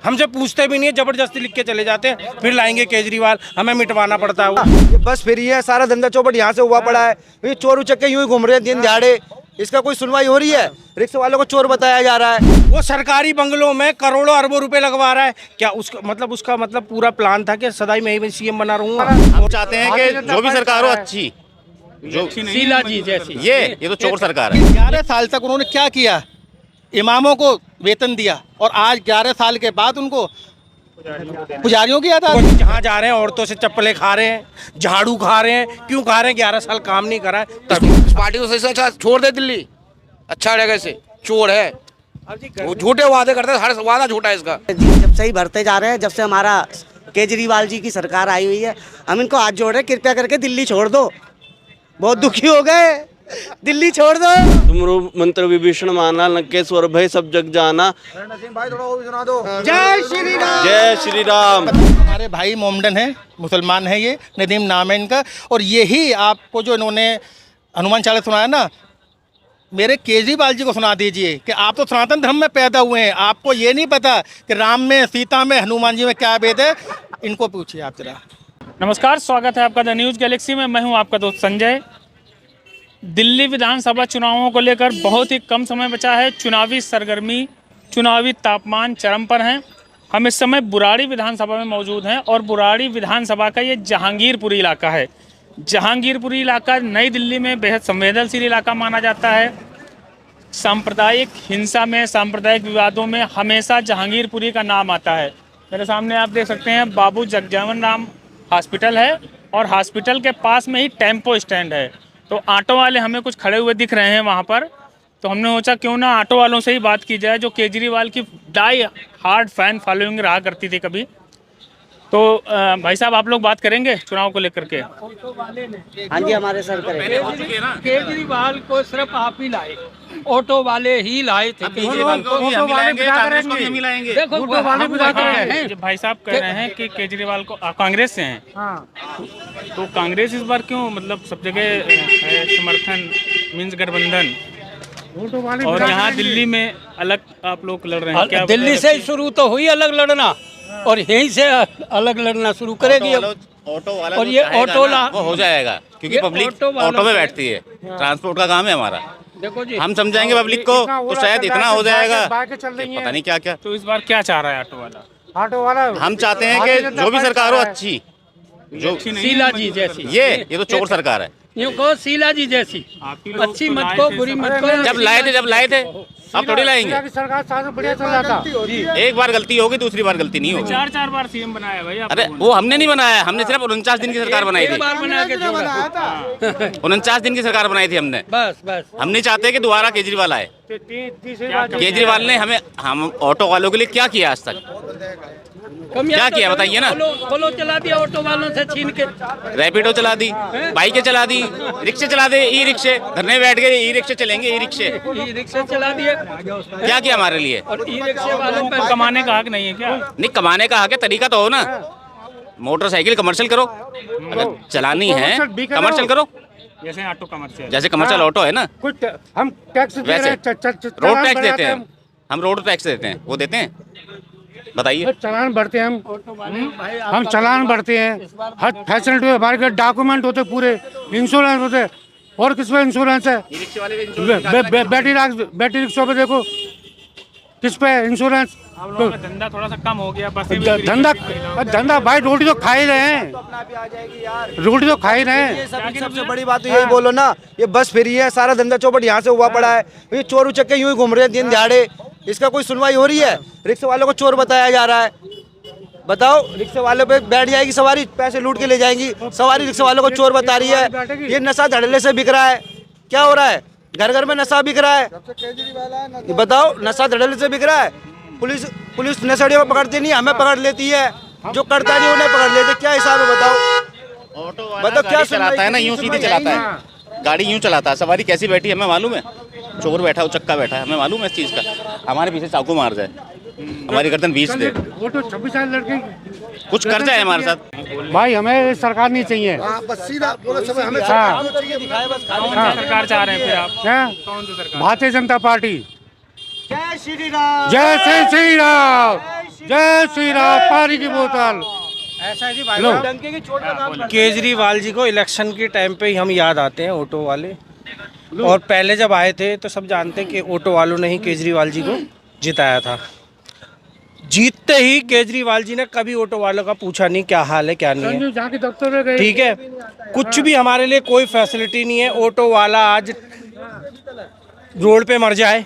हमसे पूछते भी नहीं है, जबरदस्ती लिख के चले जाते हैं, फिर लाएंगे केजरीवाल, हमें मिटवाना पड़ता है वो। ये बस फ्री है, सारा धंधा चौपट यहाँ से हुआ पड़ा है। ये चोर उचक्के यूं ही घूम रहे हैं दिन दिहाड़े, इसका कोई सुनवाई हो रही है? रिक्शा वालों को चोर बताया जा रहा है। वो सरकारी बंगलों में करोड़ों अरबों रुपए लगवा रहा है। क्या उसका मतलब पूरा प्लान था कि सदाई मैं ही सीएम बना रहूंगा? हम चाहते हैं कि जो भी सरकार हो अच्छी, जो शीला जी जैसी। ये तो चोर सरकार है। 11 साल तक उन्होंने क्या किया? इमामों को वेतन दिया और आज 11 साल के बाद उनको पुजारियों की आदत। जहाँ जा रहे हैं औरतों से चप्पलें खा रहे हैं, झाड़ू खा रहे हैं। क्यों खा रहे हैं? 11 साल काम नहीं करा है तभी। इस पार्टी को सही से अच्छा छोड़ दे दिल्ली, अच्छा रहेगा। इससे चोर है, वो झूठे वादे करते हैं, हर वादा झूठा है इसका। जब से ही बढ़ते जा रहे हैं, जब से हमारा केजरीवाल जी की सरकार आई हुई है, हम इनको हाथ जोड़ रहे हैं, कृपया करके दिल्ली छोड़ दो। बहुत दुखी हो गए, दिल्ली छोड़ दो। तुमरो मंत्र विभीषण माना, लंकेश्वर भय सब जग जाना। जय श्री राम। जय श्री राम। हमारे भाई मोमडन है, मुसलमान है, ये नदीम नाम है इनका। और यही आपको जो इन्होंने हनुमान चालीसा सुनाया ना, मेरे केजरीवाल जी को सुना दीजिए कि आप तो सनातन धर्म में पैदा हुए हैं, आपको ये नहीं पता कि राम में, सीता में, हनुमान जी में क्या भेद है। इनको पूछिए आप जरा। नमस्कार, स्वागत है आपका द न्यूज़ गैलेक्सी में। मैं हूं आपका दोस्त संजय। दिल्ली विधानसभा चुनावों को लेकर बहुत ही कम समय बचा है। चुनावी सरगर्मी, चुनावी तापमान चरम पर हैं। हम इस समय बुराड़ी विधानसभा में मौजूद हैं और बुराड़ी विधानसभा का ये जहांगीरपुरी इलाका है। जहांगीरपुरी इलाका नई दिल्ली में बेहद संवेदनशील इलाका माना जाता है। सांप्रदायिक हिंसा में, सांप्रदायिक विवादों में हमेशा जहांगीरपुरी का नाम आता है। मेरे सामने आप देख सकते हैं बाबू जगजीवन राम हॉस्पिटल है और हॉस्पिटल के पास में ही टेम्पो स्टैंड है। तो ऑटो वाले हमें कुछ खड़े हुए दिख रहे हैं वहाँ पर, तो हमने सोचा क्यों ना ऑटो वालों से ही बात की जाए, जो केजरीवाल की डाई हार्ड फैन फॉलोइंग रहा करती थी कभी। तो भाई साहब, आप लोग बात करेंगे चुनाव को लेकर के? हाँ जी, हमारे सर करेंगे। केजरीवाल को सिर्फ आप ही लाए, ऑटो वाले ही लाए थे। केजरीवाल को भी हम मिलाएंगे, कांग्रेस को भी हम मिलाएंगे। देखो ऑटो वाले भी जो भाई साहब कह रहे हैं कि केजरीवाल को कांग्रेस से हैं, तो कांग्रेस इस बार क्यों, मतलब सब जगह है समर्थन, मीन्स गठबंधन, और यहाँ दिल्ली में अलग आप लोग लड़ रहे हैं? क्या दिल्ली से ही शुरू तो हुई अलग लड़ना, और यहीं से अलग लड़ना शुरू करेगी। ऑटो वाला और ये ऑटो वो हो जाएगा, क्योंकि पब्लिक ऑटो में बैठती है, ट्रांसपोर्ट का काम है हमारा। देखो जी, हम समझाएंगे पब्लिक को तो शायद इतना हो जाएगा, पता नहीं क्या क्या। तो इस बार क्या चाह रहा है ऑटो वाला? हम चाहते हैं कि जो भी सरकार हो अच्छी, जो शीला जी जैसी। ये तो चोर सरकार है। यूँ कहो शीला जी जैसी, अच्छी मत को, बुरी मत को। जब लाए थे अब थोड़ी लाएंगे। सरकार शासन बढ़िया चल रहा था। एक बार गलती होगी, दूसरी बार गलती नहीं होगी। 4 बार सीएम बनाया भाई। अरे वो हमने नहीं बनाया, हमने सिर्फ 49 दिन की सरकार बनाई थी। 49 दिन की सरकार बनाई थी हमने। बस हम नहीं चाहते कि दोबारा केजरीवाल आए। केजरीवाल ने हम ऑटो वालों के लिए क्या किया आज तक? क्या किया बताइए ना। खोलो चला दिया ऑटो वालों से छीन के, रैपिडो चला दी, बाइकें चला दी, रिक्शे चला दे, ई रिक्शे, घर में बैठ गए, ई रिक्शे चलेंगे, ई रिक्शे चला दिए। क्या किया हमारे लिए? और ई रिक्शे वालों पे कमाने का हक नहीं है क्या? नहीं, कमाने का हक है, तरीका तो हो ना। मोटरसाइकिल कमर्शियल करो, अगर चलानी है कमर्शियल करो, जैसे ऑटो कमर्शियल, जैसे कमर्शियल ऑटो है ना। कुछ हम टैक्स वैसे रोड टैक्स देते हैं हम, रोड टैक्स देते हैं, वो देते हैं। बताइए। चालान भरते हैं हम चालान भरते हैं, हर फैसिलिटी हमारे डॉक्यूमेंट होते पूरे, इंश्योरेंस होते। और किस पे इंश्योरेंस है? बैटरी रिक्शा पे देखो किस पे इंश्योरेंस। धंधा थोड़ा सा कम हो गया, बस धंधा भाई, रोटी तो खा ही रहे हैं, रोटी तो खा ही रहे हैं। सबसे बड़ी बात तो यही बोलो ना, ये बस फ्री है, सारा धंधा चौपट यहाँ से हुआ पड़ा है। ये चोर उचक्के यूं ही घूम रहे हैं दिन दिहाड़े, इसका कोई सुनवाई हो रही है? रिक्शा वालों को चोर बताया जा रहा है। बताओ, रिक्शा वालों पे बैठ जाएगी सवारी, पैसे लूट के ले जाएंगी सवारी, रिक्शा वालों को चोर बता रही है। ये नशा धड़ल्ले से बिक रहा है। क्या हो रहा है? घर घर में नशा बिक रहा है। बताओ, नशा धड़ल्ले से बिक रहा है। पुलिस नशेड़ियों को पकड़ती नहीं, हमें पकड़ लेती है। जो करता नहीं उन्हें पकड़ लेते। क्या हिसाब है बताओ? ऑटो वाला क्या चलाता है ना, यूं सीधी चलाता है, गाड़ी यूं चलाता है, सवारी कैसी बैठी हमें मालूम है। चोर बैठा हो, चक्का बैठा है, हमें मालूम है इस चीज़ का। हमारे पीछे चाकू मार जाए, हमारी गर्दन बीच दे, वो तो 26 साल लड़के कुछ कर जाए हमारे साथ। भाई, हमें सरकार नहीं चाहिए। सरकार चाह रहे हैं फिर आप? कौन सी सरकार? भारतीय जनता पार्टी। जय श्री राम। जय श्री राम। जय श्री राम, पानी की बोतल। ऐसा है जी भाई साहब, केजरीवाल जी को इलेक्शन के टाइम पे ही हम याद आते हैं, ऑटो वाले। और पहले जब आए थे तो सब जानते हैं कि ऑटो वालों ने ही केजरीवाल जी को जिताया था। जीतते ही केजरीवाल जी ने कभी ऑटो वालों का पूछा नहीं क्या हाल है क्या नहीं है, जाके दफ्तर में गए। ठीक है। कुछ भी हमारे लिए कोई फैसिलिटी नहीं है। ऑटो वाला आज रोड पे मर जाए,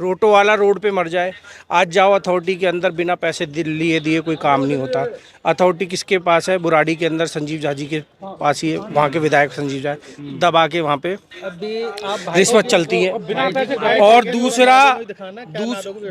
ऑटो वाला रोड पे मर जाए, आज जाओ अथॉरिटी के अंदर बिना पैसे लिए दिए कोई काम नहीं होता। अथॉरिटी किसके पास है? बुराड़ी के अंदर संजीव झा जी के पास ही है, वहाँ के विधायक संजीव झा दबा के वहाँ पे रिश्वत चलती है। और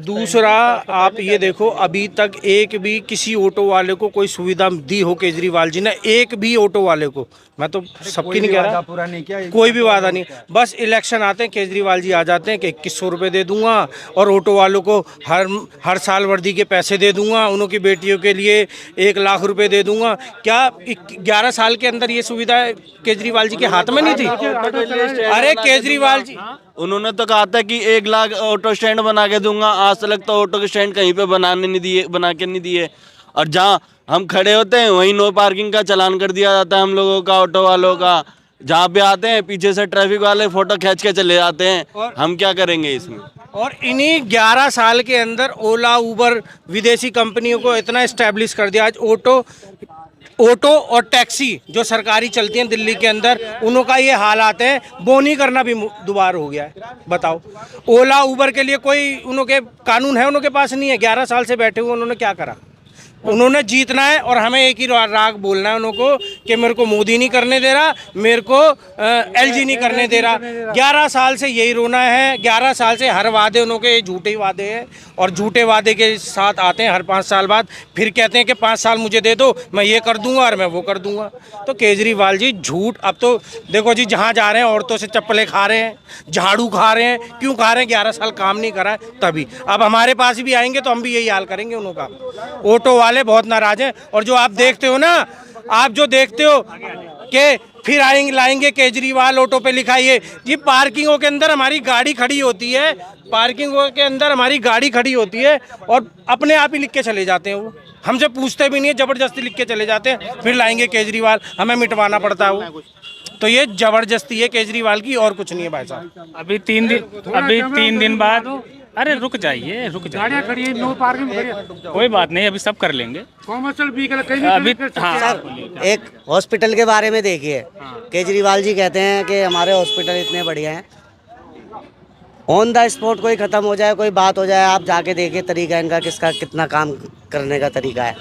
दूसरा आप ये देखो, अभी तक एक भी किसी ऑटो वाले को कोई सुविधा दी हो केजरीवाल जी ने, एक भी ऑटो वाले को, मैं तो सबकी नहीं कह रहा, पूरा नहीं किया, कोई भी वादा नहीं। बस इलेक्शन आते हैं, केजरीवाल जी आ जाते हैं कि 2100 रुपये दे दूंगा और ऑटो वालों को हर साल वर्दी के पैसे दे दूंगा, उनकी बेटियों के लिए 1 लाख रुपए दे दूंगा। क्या 11 साल के अंदर ये सुविधा केजरीवाल जी के हाथ में नहीं थी? अरे केजरीवाल जी, उन्होंने तो कहा था कि 1 लाख ऑटो स्टैंड बना के दूंगा। आज तक तो ऑटो के स्टैंड कहीं पे बना के नहीं दिए। और जहाँ हम खड़े होते हैं वहीं नो पार्किंग का चालान कर दिया जाता है हम लोगों का, ऑटो वालों का। जहाँ पे आते हैं पीछे से ट्रैफिक वाले फोटो खींच के चले जाते हैं। हम क्या करेंगे इसमें? और इन्हीं 11 साल के अंदर ओला उबर विदेशी कंपनियों को इतना इस्टेब्लिश कर दिया। आज ऑटो और टैक्सी जो सरकारी चलती हैं दिल्ली के अंदर, उनका ये हालात है, बोनी करना भी दुबार हो गया है। बताओ, ओला उबर के लिए कोई उनके कानून है? उनके पास नहीं है। 11 साल से बैठे हुए उन्होंने क्या करा? उन्होंने जीतना है और हमें एक ही राग बोलना है उनको कि मेरे को मोदी नहीं करने दे रहा, मेरे को एलजी नहीं करने दे रहा। 11 साल से यही रोना है। 11 साल से हर वादे उनके झूठे ही वादे हैं और झूठे वादे के साथ आते हैं हर 5 साल बाद, फिर कहते हैं कि 5 साल मुझे दे दो, मैं ये कर दूंगा और मैं वो कर दूंगा। तो केजरीवाल जी झूठ, अब तो देखो जी, जहाँ जा रहे हैं औरतों से चप्पलें खा रहे हैं, झाड़ू खा रहे हैं। क्यों खा रहे हैं? 11 साल काम नहीं करा है तभी। अब हमारे पास भी आएंगे तो हम भी यही हाल करेंगे उनका। ऑटो वाले बहुत नाराज हैं। और जो आप देखते हो ना, आप जो देखते हो कि फिर आएंगे लाएंगे केजरीवाल ऑटो पे लिखाइए जी, पार्किंगों के अंदर हमारी गाड़ी खड़ी होती है, पार्किंगों के अंदर हमारी गाड़ी खड़ी होती है और अपने आप ही लिख के चले जाते हैं। वो हमसे पूछते भी नहीं है, जबरदस्ती लिख के चले जाते हैं, फिर लाएंगे केजरीवाल, हमें मिटवाना पड़ता है वो। तो ये जबरदस्ती है केजरीवाल की, और कुछ नहीं है भाई साहब। अभी 3 दिन बाद, अरे रुक जाइए, गाड़ियाँ खड़ी है, नो पार्किंग खड़ी है। कोई बात नहीं, अभी सब कर लेंगे। कॉमर्शियल व्हीकल कहीं अभी हाँ, सर, एक हॉस्पिटल के बारे में देखिए, केजरीवाल जी कहते हैं कि हमारे हॉस्पिटल इतने बढ़िया हैं। ऑन द स्पॉट कोई ख़त्म हो जाए, कोई बात हो जाए, आप जाके देखिए तरीका इनका, किसका कितना काम करने का तरीका है।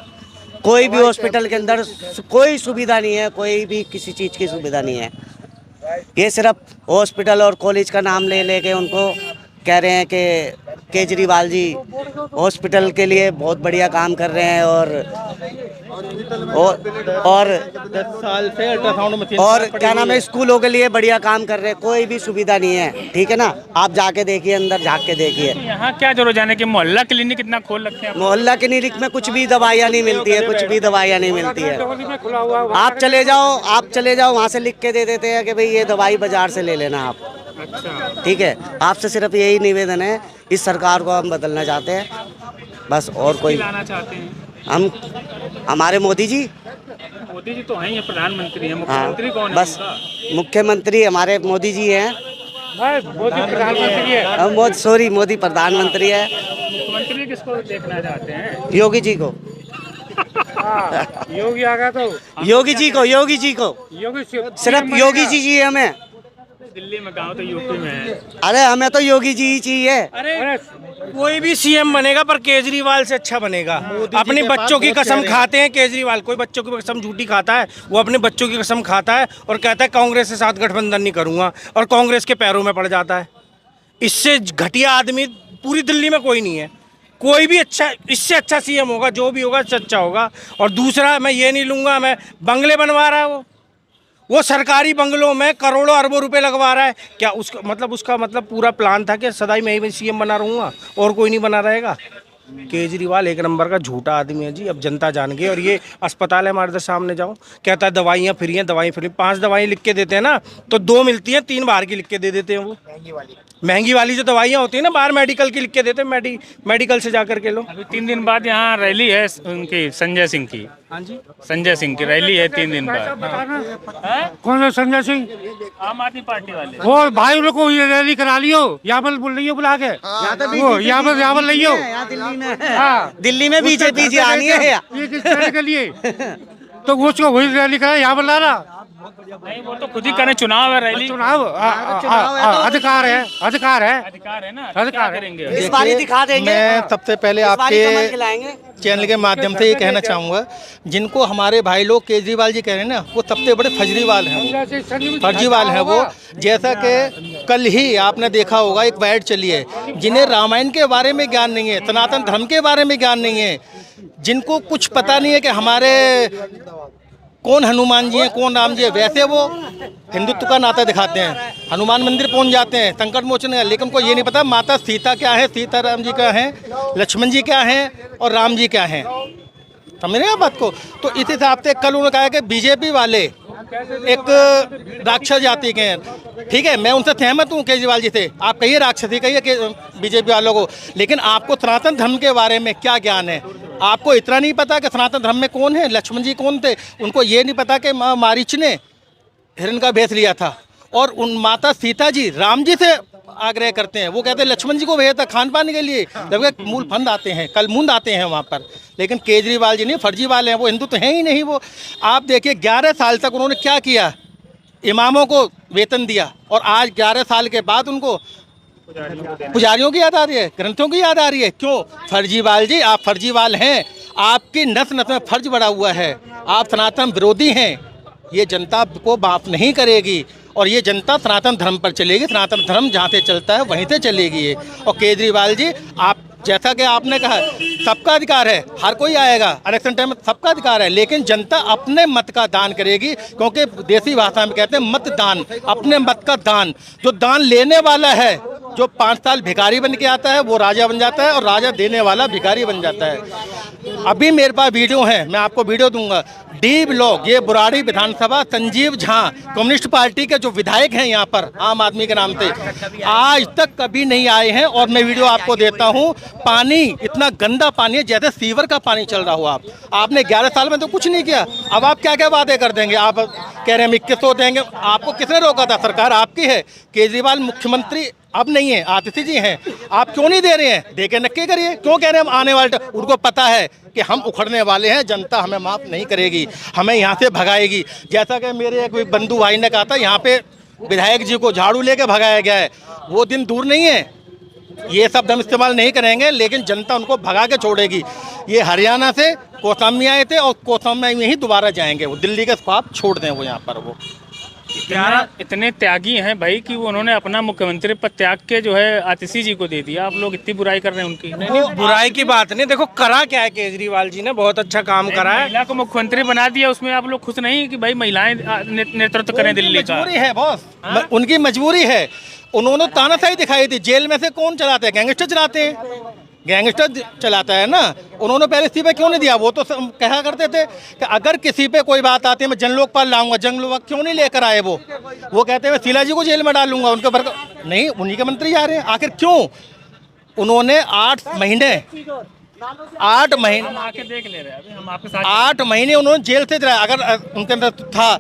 कोई भी हॉस्पिटल के अंदर कोई सुविधा नहीं है, कोई भी किसी चीज़ की सुविधा नहीं है। ये सिर्फ हॉस्पिटल और कॉलेज का नाम ले लेके उनको कह रहे हैं कि केजरीवाल जी हॉस्पिटल के लिए बहुत बढ़िया काम कर रहे हैं और 10 साल से अल्ट्रासाउंड मशीन और क्या नाम है, स्कूलों के लिए बढ़िया काम कर रहे हैं। कोई भी सुविधा नहीं है, ठीक है ना? आप जाके देखिए, अंदर झाँक के देखिए। यहाँ क्या जरूरत जाने की, मोहल्ला क्लिनिक कितना खोल रखे हैं। मोहल्ला क्लिनिक में कुछ भी दवाइयाँ नहीं मिलती है, कुछ भी दवाइयाँ नहीं मिलती है। आप चले जाओ वहाँ से लिख के दे देते हैं कि भाई ये दवाई बाजार से ले लेना आप। ठीक है, आपसे सिर्फ यही निवेदन है, इस सरकार को हम बदलना चाहते हैं बस, और कोई लाना चाहते हैं हम हमारे मोदी जी तो हैं, ये प्रधानमंत्री हैं। हाँ, मुख्यमंत्री कौन है? बस मुख्यमंत्री हमारे मोदी जी हैं। मोदी प्रधानमंत्री है। सॉरी, मोदी प्रधानमंत्री है। मुख्यमंत्री किसको देखना चाहते हैं? योगी जी को। योगी आ गया तो योगी जी को सिर्फ योगी जी हमें। दिल्ली में गाँव तो यूपी में है। अरे हमें तो योगी जी ही चाहिए। अरे कोई भी सीएम बनेगा पर केजरीवाल से अच्छा बनेगा। अपने बच्चों की कसम खाते हैं केजरीवाल, कोई बच्चों की कसम झूठी खाता है, वो अपने बच्चों की कसम खाता है और कहता है कांग्रेस के साथ गठबंधन नहीं करूंगा, और कांग्रेस के पैरों में पड़ जाता है। इससे घटिया आदमी पूरी दिल्ली में कोई नहीं है। कोई भी अच्छा, इससे अच्छा सीएम होगा, जो भी होगा अच्छा होगा। और दूसरा, मैं ये नहीं लूँगा, मैं बंगले बनवा रहा है वो सरकारी बंगलों में करोड़ों अरबों रुपए लगवा रहा है। क्या उसका मतलब पूरा प्लान था कि सदाई मैं ही सीएम बना रहूँगा और कोई नहीं बना रहेगा? केजरीवाल एक नंबर का झूठा आदमी है जी, अब जनता जान गई। और ये अस्पताल है हमारे इधर सामने जाओ, कहता है दवाइयाँ फ्री हैं, दवाई फ्री। 5 दवाई लिख के देते हैं ना, तो 2 मिलती हैं, 3 बाहर की लिख के दे देते हैं। वो महंगी वाली जो दवाइयाँ होती हैं ना, बाहर मेडिकल की लिख के देते हैं, मेडिकल से जा करके लो। अभी 3 दिन बाद यहाँ रैली है उनकी, संजय सिंह की। हाँ जी, संजय सिंह की रैली है 3 दिन बाद। कौन सा संजय सिंह? आम आदमी पार्टी वाले। वो भाई उन लोग को ये रैली करा लियो, यहाँ पर बुल रही हो बुला के, वो यहाँ पर लियो। दिल्ली में, हाँ, दिल्ली में बीजेपी जी आनी है। ये किस तरह के लिए तो वो उसको वही रैली करा, यहाँ पर ला रहा। नहीं, वो तो खुद ही करें, चुनाव है, रैली चुनाव अधिकार है, अधिकार है, अधिकार है ना, अधिकार क्या है। करेंगे? इस बार ही दिखा देंगे। मैं सबसे पहले इस बार ही कमल आपके खिलाएंगे। चैनल के माध्यम से ये कहना चाहूँगा, जिनको हमारे भाई लोग केजरीवाल जी कह रहे हैं ना, वो सबसे बड़े फर्जीवाल हैं, फर्जीवाल हैं वो। जैसा कि कल ही आपने देखा होगा एक वाइड चली है, जिन्हें रामायण के बारे में ज्ञान नहीं है, सनातन धर्म के बारे में ज्ञान नहीं है, जिनको कुछ पता नहीं है कि हमारे कौन हनुमान जी हैं, कौन राम जी है। वैसे वो हिंदुत्व का नाता दिखाते हैं, हनुमान मंदिर पहुंच जाते हैं, संकट मोचन है, लेकिन उनको ये नहीं पता माता सीता क्या है, सीता राम जी क्या हैं, लक्ष्मण जी क्या हैं और राम जी क्या हैं। समझ रहे हैं बात को? तो इस हिसाब से कल उन्होंने कहा कि बीजेपी वाले एक राक्षस जाति के हैं। ठीक है, मैं उनसे सहमत हूँ केजरीवाल जी से, आप कहिए राक्षसी कहिए बीजेपी वालों को, लेकिन आपको सनातन धर्म के बारे में क्या ज्ञान है? आपको इतना नहीं पता कि सनातन धर्म में कौन है, लक्ष्मण जी कौन थे? उनको ये नहीं पता कि माँ मारीच ने हिरण का भेष लिया था, और उन माता सीता जी राम जी से आग्रह करते हैं, वो कहते हैं लक्ष्मण जी को भेजा था खान पान के लिए, जबकि मूल फंद आते हैं, कल मुंद आते हैं वहाँ पर। लेकिन केजरीवाल जी नहीं, फर्जी वाले हैं वो, हिंदू तो हैं ही नहीं वो। आप देखिए 11 साल तक उन्होंने क्या किया, इमामों को वेतन दिया, और आज 11 साल के बाद उनको पुजारियों की याद आ रही है, ग्रंथों की याद आ रही है। क्यों? फर्जीवाल जी, आप फर्जीवाल हैं, आपकी नस नस में फर्ज बढ़ा हुआ है, आप सनातन विरोधी हैं। ये जनता को माफ नहीं करेगी, और ये जनता सनातन धर्म पर चलेगी, सनातन धर्म जहाँ से चलता है वहीं से चलेगी ये। और केजरीवाल जी, आप जैसा कि आपने कहा, सबका अधिकार है, हर कोई आएगा इलेक्शन टाइम में, सबका अधिकार है, लेकिन जनता अपने मत का दान करेगी, क्योंकि देसी भाषा में कहते हैं मतदान, अपने मत का दान। जो दान लेने वाला है, जो 5 साल भिखारी बन के आता है, वो राजा बन जाता है, और राजा देने वाला भिखारी बन जाता है। अभी मेरे पास वीडियो है, मैं आपको वीडियो दूंगा। डी ब्लॉक, ये बुराड़ी विधानसभा, संजीव झा कम्युनिस्ट पार्टी के जो विधायक हैं यहाँ पर आम आदमी के नाम से, आज तक कभी नहीं आए हैं। और मैं वीडियो आपको देता हूँ, पानी इतना गंदा पानी है जैसे सीवर का पानी चल रहा हो। आपने 11 साल में तो कुछ नहीं किया, अब आप क्या क्या वादे कर देंगे? आप कह रहे हैं 2100 देंगे, आपको किसने रोका था? सरकार आपकी है, केजरीवाल मुख्यमंत्री अब नहीं है, आतिशी जी हैं, आप क्यों नहीं दे रहे हैं? दे के नक्की करिए। क्यों कह रहे हैं हम आने वाले? उनको पता है कि हम उखड़ने वाले हैं, जनता हमें माफ़ नहीं करेगी, हमें यहाँ से भगाएगी। जैसा कि मेरे एक बंधु भाई ने कहा था, यहाँ पे विधायक जी को झाड़ू लेके भगाया गया है, वो दिन दूर नहीं है। ये शब्द हम इस्तेमाल नहीं करेंगे, लेकिन जनता उनको भगा के छोड़ेगी। ये हरियाणा से कोसम में आए थे, और कोसम में ही दोबारा जाएंगे, वो दिल्ली के ख्वाब छोड़ दें वो यहाँ पर। वो इतने त्यागी हैं भाई कि वो उन्होंने अपना मुख्यमंत्री पद त्याग के जो है आतिशी जी को दे दिया। आप लोग इतनी बुराई कर रहे हैं उनकी। नहीं, बुराई की बात नहीं, देखो करा क्या है केजरीवाल जी ने, बहुत अच्छा काम करा है। महिला को मुख्यमंत्री बना दिया, उसमें आप लोग खुश नहीं कि भाई महिलाएं नेतृत्व करें दिल्ली का? मजबूरी है बॉस, उनकी मजबूरी है। उन्होंने तानाशाही दिखाई थी। जेल में से कौन चलाते हैं? गैंगस्टर चलाते हैं, गैंगस्टर चलाता है ना। उन्होंने पहले इस्तीफा क्यों नहीं दिया? वो तो कहा करते थे कि अगर किसी पे कोई बात आती है मैं जनलोकपाल लाऊंगा, जनलोकपाल क्यों नहीं लेकर आए? वो कहते हैं मैं शीला जी को जेल में डालूंगा, उनके पर नहीं, उन्हीं के मंत्री जा रहे हैं। आखिर क्यों? उन्होंने 8 महीने आके देख ले रहे हैं, अभी हम आपके साथ 8 महीने उन्होंने जेल से चलाया। अगर उनके अंदर था,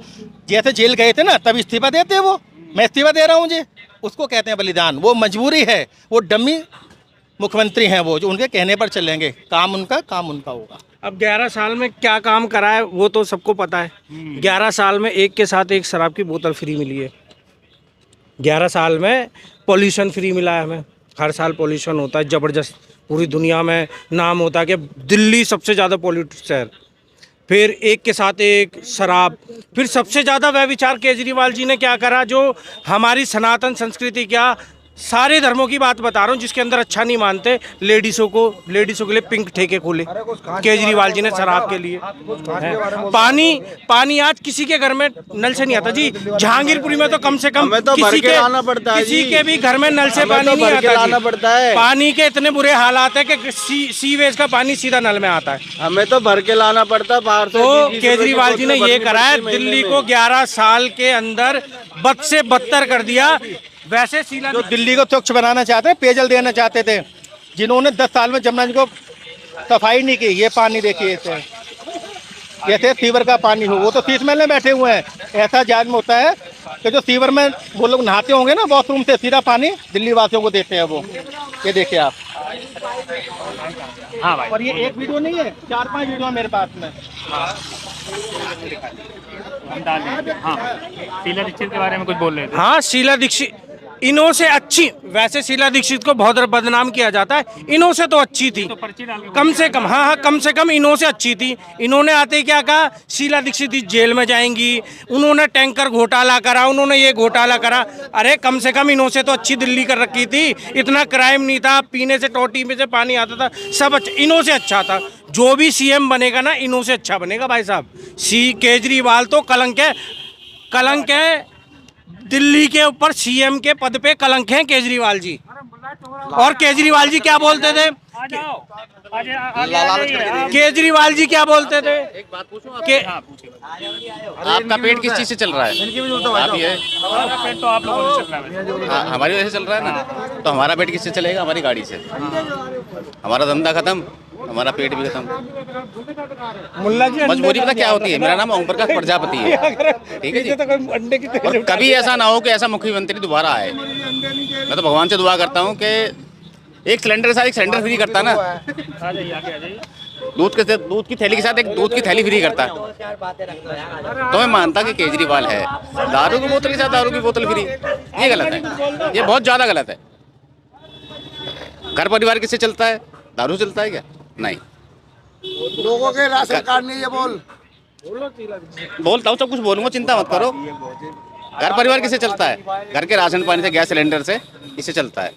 जैसे जेल गए थे ना, तब इस्तीफा देते वो। मैं इस्तीफा दे रहा हूँ जी, उसको कहते हैं बलिदान। वो मजबूरी है, वो डमी मुख्यमंत्री हैं वो, जो उनके कहने पर चलेंगे, काम उनका होगा। अब 11 साल में क्या काम करा है वो तो सबको पता है। 11 साल में एक के साथ एक शराब की बोतल फ्री मिली है। 11 साल में पॉल्यूशन फ्री मिला है हमें। हर साल पॉल्यूशन होता है ज़बरदस्त, पूरी दुनिया में नाम होता है कि दिल्ली सबसे ज़्यादा पॉल्यूटेड शहर। फिर एक के साथ एक शराब, फिर सबसे ज़्यादा व्यभिचार केजरीवाल जी ने क्या करा, जो हमारी सनातन संस्कृति क्या सारे धर्मों की बात बता रहा हूँ, जिसके अंदर अच्छा नहीं मानते लेडीज़ों के लिए पिंक ठेके खोले केजरीवाल जी ने शराब के लिए। पानी आज किसी के घर में नल से नहीं आता जी। जहांगीरपुरी में तो कम से कम किसी के भी घर में नल से पानी नहीं आता पड़ता है। पानी के इतने बुरे हालात है कि सीवेज का पानी सीधा नल में आता है। हमें तो भर के लाना पड़ता है बाहर से। तो केजरीवाल जी ने ये करा है, दिल्ली को 11 साल के अंदर बद से बदतर कर दिया। वैसे शीला जो दिल्ली को स्वच्छ बनाना चाहते हैं, पेयजल देना चाहते थे, जिन्होंने 10 साल में जमुना जी को सफाई नहीं की। ये पानी देखिए, जैसे सीवर का पानी हो, वो तो 30 महल में बैठे हुए हैं। ऐसा जाज में होता है कि जो सीवर में वो लोग नहाते होंगे ना वॉशरूम से, सीधा पानी दिल्ली वासियों को देते हैं वो। ये देखिए आप। हाँ भाई, और ये एक वीडियो नहीं है, 4-5 वीडियो है मेरे पास में। हम डाल देंगे। हाँ, शीला दीक्षित के बारे में कुछ बोल रहे थे। हाँ, शीला दीक्षित इनों से अच्छी, वैसे शीला दीक्षित को बहुत बदनाम किया जाता है, इनों से तो अच्छी थी तो पर्ची डाल के कम से कम। हाँ, कम से कम इनों से अच्छी थी। इन्होंने आते ही क्या कहा, शीला दीक्षित जेल में जाएंगी, उन्होंने टैंकर घोटाला करा, उन्होंने ये घोटाला करा। अरे कम से कम इनों से तो अच्छी दिल्ली कर रखी थी, इतना क्राइम नहीं था, पीने से टोटी में से पानी आता था, सब अच्छा, इनों से अच्छा था। जो भी सीएम बनेगा ना, इनों से अच्छा बनेगा भाई साहब। केजरीवाल तो कलंक है दिल्ली के ऊपर, सीएम के पद पे कलंक हैं केजरीवाल जी। और केजरीवाल जी क्या बोलते थे, केजरीवाल जी क्या बोलते थे? एक बात पूछूं आपका पेट किस चीज से चल रहा है? आप ये पेट तो आप लोगों से चल रहा है। हाँ, हमारी वजह से चल रहा है ना। तो हमारा पेट किससे चलेगा? हमारी गाड़ी से। हमारा धंधा खत्म, हमारा पेट भी खत्म। मुल्ला जी मजबूरी पता क्या होती है? मेरा नाम ओम प्रकाश प्रजापति है, ठीक है जी। और कभी ऐसा ना हो कि ऐसा मुख्यमंत्री दोबारा आए। मैं तो भगवान से दुआ करता हूँ कि एक सिलेंडर के साथ एक सिलेंडर फ्री करता ना, दूध की थैली के साथ एक दूध की थैली फ्री करता, तो मैं मानता कि केजरीवाल है। दारू की बोतल के साथ दारू की बोतल फ्री, ये गलत है, ये बहुत ज़्यादा गलत है। घर परिवार किससे चलता है? दारू चलता है क्या? नहीं। लोगों के राशन कार्ड नहीं, ये बोलता हूँ, सब कुछ बोलूँगा, चिंता मत करो। घर परिवार किससे चलता है? घर के राशन पानी से, गैस सिलेंडर से, इससे चलता है।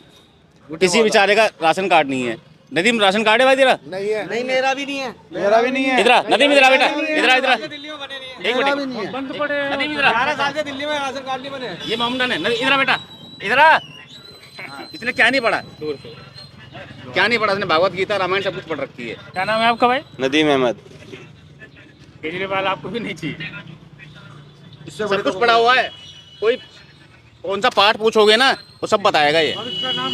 किसी बेचारे का राशन कार्ड नहीं है। नदीम, राशन कार्ड है भाई तेरा? नहीं है। नहीं, मेरा भी नहीं है। मेरा भी नहीं है। इधर नदीम, इधर बेटा, इधर एक मिनट, नदीम इधर। 11 साल से दिल्ली में राशन कार्ड नहीं बने। ये मोहम्मदन है, इधर बेटा, इधर। इसने क्या नहीं पढ़ा? क्या नहीं पढ़ा? इसने भागवत गीता, रामायण सब कुछ पढ़ रखी है। क्या नाम है आपका भाई? नदीम अहमद। केजरीवाल आपको भी नहीं चाहिए? सब कुछ पढ़ा हुआ है। कोई कौन सा पाठ पूछोगे ना, वो सब बताएगा ये। सुना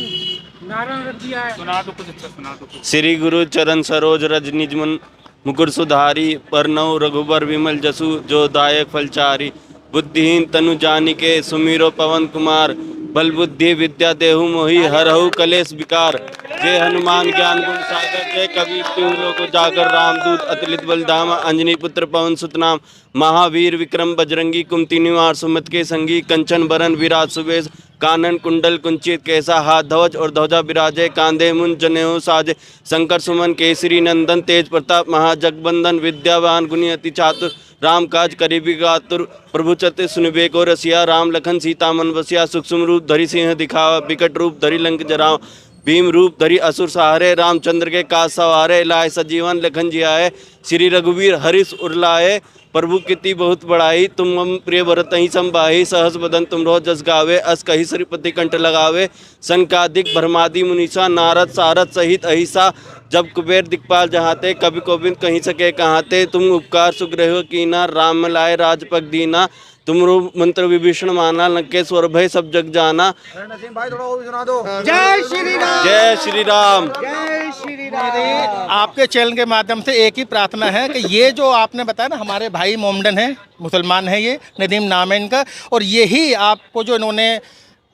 तो कुछ अच्छा, सुना तो कुछ। श्री गुरु चरण सरोज रज निज मन मुकुर सुधारी, परनौ रघुबर विमल जसु जो दायक फलचारी। बुद्धिहीन तनु जानिके सुमिरो पवन कुमार, बल बुद्धि विद्या देहु मोहि हरहु कलेश विकार। जय हनुमान ज्ञान गुण सागर, जय कबीर तिहु लोक उजागर। रामदूत अतुलित बलधामा, अंजनी पुत्र पवन सुत नाम। महावीर विक्रम बजरंगी, कुमति निवार सुमत के संगी। कंचन बरन विराज सुबेश, कानन कुंडल कुंचित केसा। हाथ ध्वज और ध्वजा विराजे, कांधे मुंज जनेऊ साजे। शंकर सुमन केसरी नंदन, तेज प्रताप महाजगबंदन। विद्यावान गुणी अति चातुर, राम काज करीबी गातुर। प्रभु चतुर सुनिबे को रसिया, राम लखन सीता मन बसिया। सूक्ष्म रूप धरि सिंह दिखावा, विकट रूप धरि लंक जरावा। भीम रूप धरि असुर सहारे, रामचंद्र के काज सवारे। लाए सजीवन लखन जियाए, श्री रघुवीर हरिष उर्लाए। प्रभु कीर्ति बहुत बढ़ाई, तुम मम प्रिय भरत ही संभाई। सहस बदन तुम रोज जस गावे, अस कही श्रीपति कंठ लगावे। संकादिक ब्रह्मादि मुनीसा, नारद सारद सहित अहिसा। जब कुबेर दिक्पाल जहाते, कभी गोविंद कहीं सके कहाते। तुम उपकार सुग्रह कीना, राम लाए राजपग दीना। तुमरो मंत्र विभीषण माना, लंकेश्वर भय सब जग जाना। भाई थोड़ा वो भी सुना दो। जय श्री राम, जय श्री राम। जय श्री राम। आपके चैनल के माध्यम से एक ही प्रार्थना है कि ये जो आपने बताया ना, हमारे भाई मोमडन है, मुसलमान है, ये नदीम नाम है इनका। और यही आपको जो इन्होंने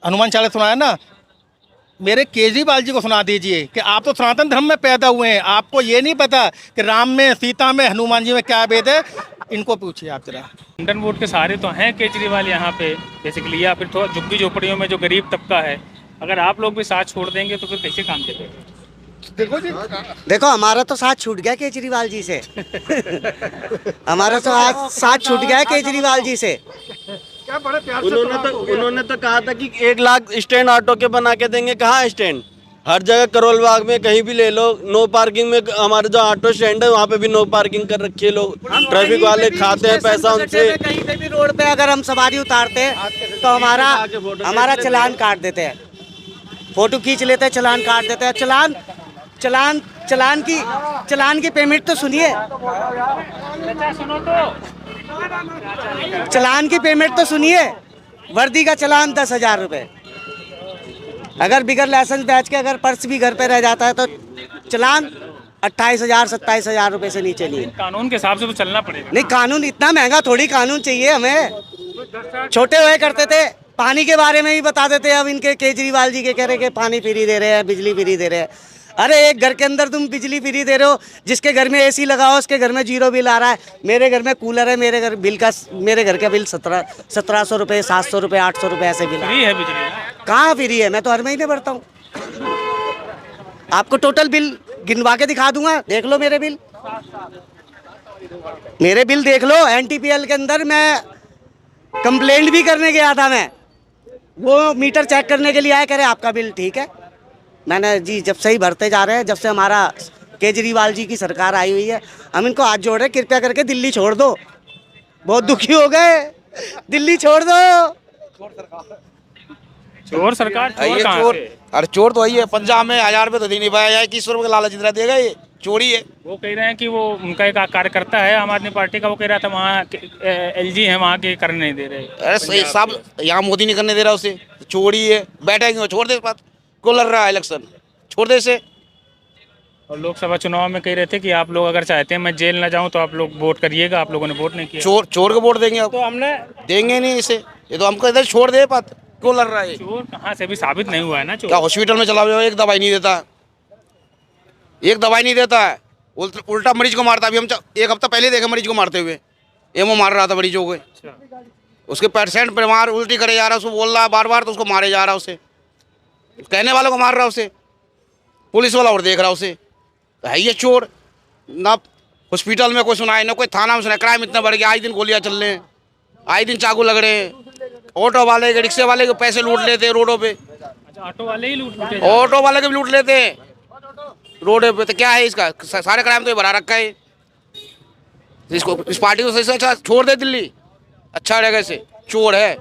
हनुमान चालीसा सुनाया ना, मेरे केजरीवाल जी को सुना दीजिए कि आप तो सनातन धर्म में पैदा हुए हैं, आपको ये नहीं पता कि राम में, सीता में, हनुमान जी में क्या भेद है। इनको पूछिए आप जरा। इंडियन वोट के सहारे तो हैं केजरीवाल यहाँ पे बेसिकली, या फिर थोड़ा झुग्गी झोपड़ियों में जो गरीब तबका है। अगर आप लोग भी साथ छोड़ देंगे तो फिर कैसे काम चलेगा? देखो जी, देखो हमारा तो साथ छूट गया केजरीवाल जी से। हमारा तो साथ छूट गया केजरीवाल जी से। उन्होंने तो कहा था कि 1 लाख स्टैंड ऑटो के बना के देंगे। कहाँ स्टैंड? हर जगह करोल बाग में कहीं भी ले लो, नो पार्किंग में। हमारे जो ऑटो स्टैंड है वहाँ पे भी नो पार्किंग कर रखी है लोग। ट्रैफिक वाले खाते हैं पैसा उनसे। कहीं पे भी रोड पे अगर हम सवारी उतारते हैं तो हमारा चलान काट देते हैं, फोटो खींच लेते हैं, चलान काट देते हैं। चलान की पेमेंट तो सुनिए, चलान की पेमेंट तो सुनिए। वर्दी का चलान 10,000 रुपये, अगर बिगर लाइसेंस बैच के अगर पर्स भी घर पे रह जाता है तो चलान 28,000 27,000 रुपये से नीचे नहीं है। कानून के हिसाब से तो चलना पड़ेगा। नहीं, कानून इतना महंगा थोड़ी कानून चाहिए हमें। छोटे हुए करते थे, पानी के बारे में भी बता देते। अब इनके केजरीवाल जी के कह रहे कि पानी फ्री दे रहे हैं, बिजली फ्री दे रहे हैं। अरे एक घर के अंदर तुम बिजली फ्री दे रहे हो, जिसके घर में एसी लगा हो उसके घर में 0 बिल आ रहा है। मेरे घर में कूलर है, मेरे घर का बिल 1700 रुपये, 700 रुपये, 800 रुपये ऐसे बिल फ्री है बिजली? कहाँ फ्री है? मैं तो हर महीने भरता हूँ। आपको टोटल बिल गिनवा के दिखा दूंगा, देख लो मेरे बिल देख लो। NTPL के अंदर मैं कंप्लेंट भी करने गया था। मैं वो मीटर चेक करने के लिए आया, कह रहे आपका बिल ठीक है। मैंने जी जब से ही भरते जा रहे हैं, जब से हमारा केजरीवाल जी की सरकार आई हुई है, हम इनको हाथ जोड़ रहे हैं, कृपया करके दिल्ली छोड़ दो। बहुत दुखी हो गए, दिल्ली छोड़ दो। चोर सरकार चोर ये कहाँ चोर, से? अरे चोर तो वही है। पंजाब में 1000 रुपये तो दे नहीं पाया, 21 रुपये का लालच इंदिरा देगा, ये चोरी है। वो कह रहे हैं कि वो उनका एक कार्यकर्ता है आम आदमी पार्टी का, वो कह रहा था वहाँ LG है, वहाँ के करने नहीं दे रहे। अरे सब यहाँ मोदी नहीं करने दे रहा उसे, चोरी है। बैठेंगे छोड़ दे, बात को लड़ रहा है इलेक्शन, छोड़ दे इसे। और लोकसभा चुनाव में कह रहे थे कि आप लोग अगर चाहते हैं मैं जेल न जाऊं तो आप लोग वोट करिएगा। आप लोगों ने वोट नहीं किया। चोर को वोट देंगे अब? तो हमने देंगे नहीं इसे, ये तो हमको इधर छोड़ दे। बात क्यों लड़ रहा है? चोर कहाँ से भी साबित नहीं हुआ है ना चोर। क्या हॉस्पिटल में चला जाओ, एक दवाई नहीं देता, एक दवाई नहीं देता है, उल्टा मरीज को मारता। अभी हम 1 हफ्ता पहले देखे मरीज को मारते हुए, एमओ मार रहा था मरीजों को। उसके पेशेंट बीमार उल्टी करे जा रहा है, उसको बोल रहा है बार बार, तो उसको मारे जा रहा है। उसे कहने वालों को मार रहा है, उसे पुलिस वाला और देख रहा है उसे। तो है ये चोर ना। हॉस्पिटल में कोई सुनाए ना, कोई थाना में सुनाए। क्राइम इतना बढ़ गया, आए दिन गोलियां चल रहे हैं, आए दिन चाकू लग रहे हैं। ऑटो वाले के, रिक्शे वाले के पैसे लूट लेते हैं रोडों पे। अच्छा, ऑटो वाले ही लूट ऑटो वाले के भी लूट लेते हैं रोडों पे। तो क्या है इसका? सारे क्राइम तो ये भरा रखा है। इसको, इस पार्टी को सही से अच्छा छोड़ दे दिल्ली, अच्छा रहेगा। इसे चोर है,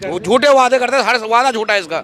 वो झूठे वादे करते हैं, हर वादा झूठा है इसका।